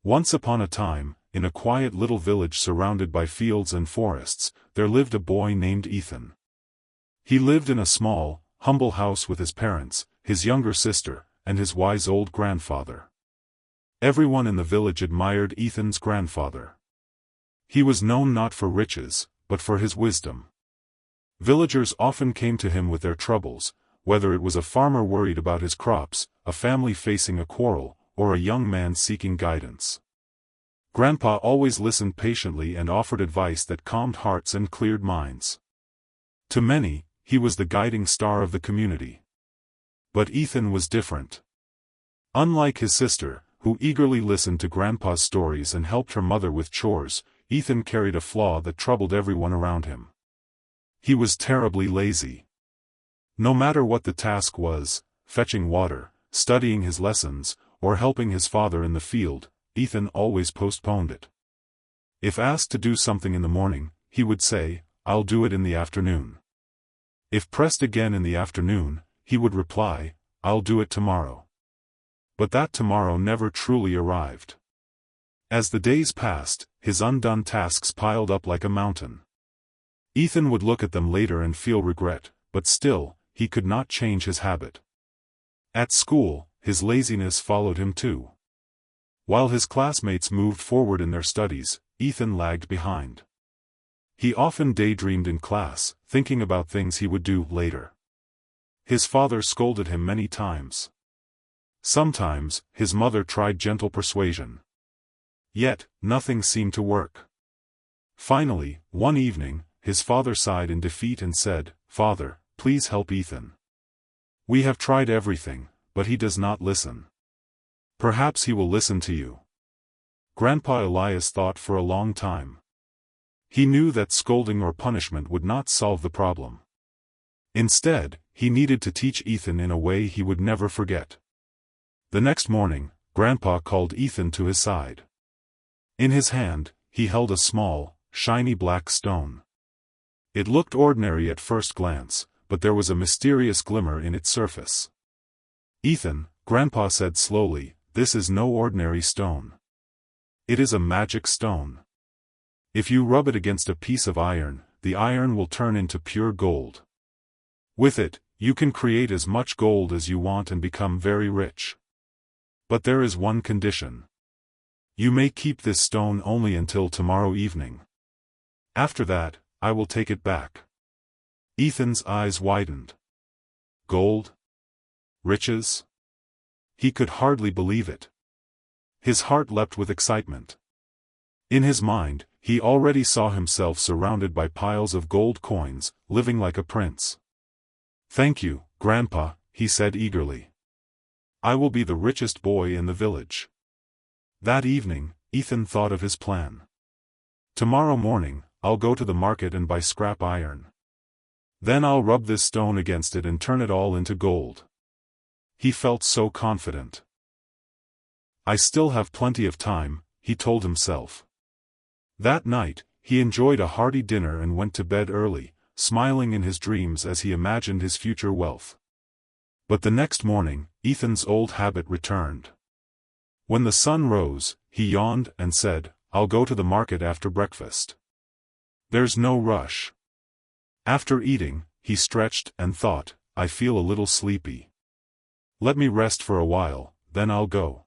Once upon a time, in a quiet little village surrounded by fields and forests, there lived a boy named Ethan. He lived in a small, humble house with his parents, his younger sister, and his wise old grandfather. Everyone in the village admired Ethan's grandfather. He was known not for riches, but for his wisdom. Villagers often came to him with their troubles, whether it was a farmer worried about his crops, a family facing a quarrel, or a young man seeking guidance. Grandpa always listened patiently and offered advice that calmed hearts and cleared minds. To many, he was the guiding star of the community. But Ethan was different. Unlike his sister, who eagerly listened to Grandpa's stories and helped her mother with chores, Ethan carried a flaw that troubled everyone around him. He was terribly lazy. No matter what the task was, fetching water, studying his lessons, or helping his father in the field, Ethan always postponed it. If asked to do something in the morning, he would say, "I'll do it in the afternoon." If pressed again in the afternoon, he would reply, "I'll do it tomorrow." But that tomorrow never truly arrived. As the days passed, his undone tasks piled up like a mountain. Ethan would look at them later and feel regret, but still, he could not change his habit. At school, his laziness followed him too. While his classmates moved forward in their studies, Ethan lagged behind. He often daydreamed in class, thinking about things he would do later. His father scolded him many times. Sometimes, his mother tried gentle persuasion. Yet, nothing seemed to work. Finally, one evening, his father sighed in defeat and said, "Father, please help Ethan. We have tried everything, but he does not listen. Perhaps he will listen to you." Grandpa Elias thought for a long time. He knew that scolding or punishment would not solve the problem. Instead, he needed to teach Ethan in a way he would never forget. The next morning, Grandpa called Ethan to his side. In his hand, he held a small, shiny black stone. It looked ordinary at first glance, but there was a mysterious glimmer in its surface. "Ethan," Grandpa said slowly, "this is no ordinary stone. It is a magic stone. If you rub it against a piece of iron, the iron will turn into pure gold. With it, you can create as much gold as you want and become very rich. But there is one condition. You may keep this stone only until tomorrow evening. After that, I will take it back." Ethan's eyes widened. Gold? Riches? He could hardly believe it. His heart leapt with excitement. In his mind, he already saw himself surrounded by piles of gold coins, living like a prince. "Thank you, Grandpa," he said eagerly. "I will be the richest boy in the village." That evening, Ethan thought of his plan. "Tomorrow morning, I'll go to the market and buy scrap iron. Then I'll rub this stone against it and turn it all into gold." He felt so confident. "I still have plenty of time," he told himself. That night, he enjoyed a hearty dinner and went to bed early, smiling in his dreams as he imagined his future wealth. But the next morning, Ethan's old habit returned. When the sun rose, he yawned and said, "I'll go to the market after breakfast. There's no rush." After eating, he stretched and thought, "I feel a little sleepy. Let me rest for a while, then I'll go."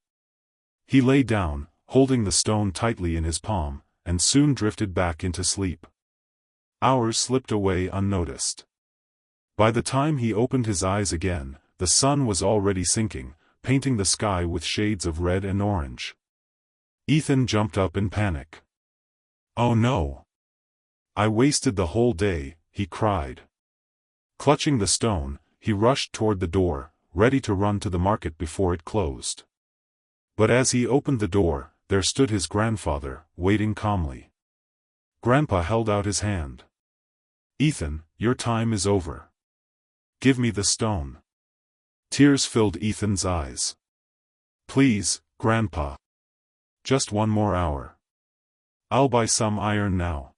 He lay down, holding the stone tightly in his palm, and soon drifted back into sleep. Hours slipped away unnoticed. By the time he opened his eyes again, the sun was already sinking, painting the sky with shades of red and orange. Ethan jumped up in panic. "Oh no! I wasted the whole day," he cried. Clutching the stone, he rushed toward the door, ready to run to the market before it closed. But as he opened the door, there stood his grandfather, waiting calmly. Grandpa held out his hand. "Ethan, your time is over. Give me the stone." Tears filled Ethan's eyes. "Please, Grandpa. Just one more hour. I'll buy some iron now.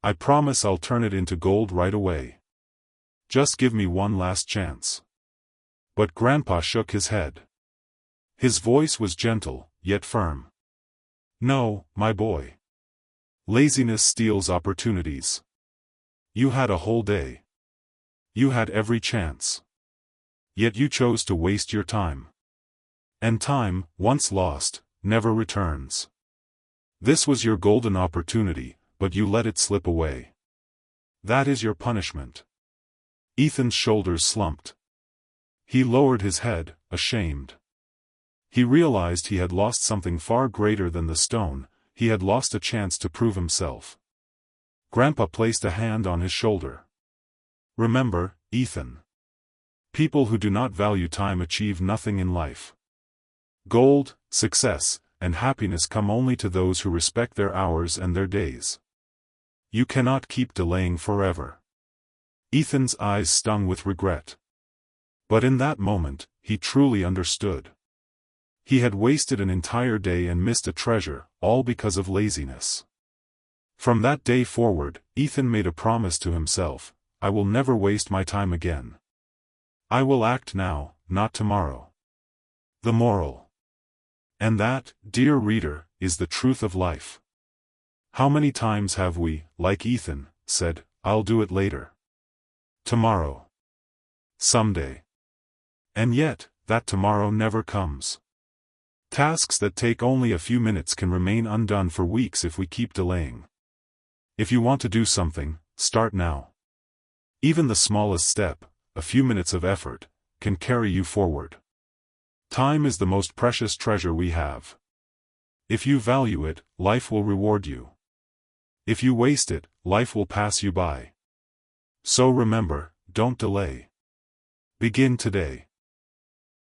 I promise I'll turn it into gold right away. Just give me one last chance." But Grandpa shook his head. His voice was gentle, yet firm. No, my boy. Laziness steals opportunities. You had a whole day. You had every chance. Yet you chose to waste your time. And time, once lost, never returns. This was your golden opportunity, but you let it slip away. That is your punishment. Ethan's shoulders slumped. He lowered his head, ashamed. He realized he had lost something far greater than the stone. He had lost a chance to prove himself. Grandpa placed a hand on his shoulder. Remember, Ethan. People who do not value time achieve nothing in life. Gold, success, and happiness come only to those who respect their hours and their days. You cannot keep delaying forever. Ethan's eyes stung with regret. But in that moment, he truly understood. He had wasted an entire day and missed a treasure, all because of laziness. From that day forward, Ethan made a promise to himself: I will never waste my time again. I will act now, not tomorrow. The moral. And that, dear reader, is the truth of life. How many times have we, like Ethan, said, I'll do it later. Tomorrow. Someday. And yet, that tomorrow never comes. Tasks that take only a few minutes can remain undone for weeks if we keep delaying. If you want to do something, start now. Even the smallest step, a few minutes of effort, can carry you forward. Time is the most precious treasure we have. If you value it, life will reward you. If you waste it, life will pass you by. So remember, don't delay. Begin today.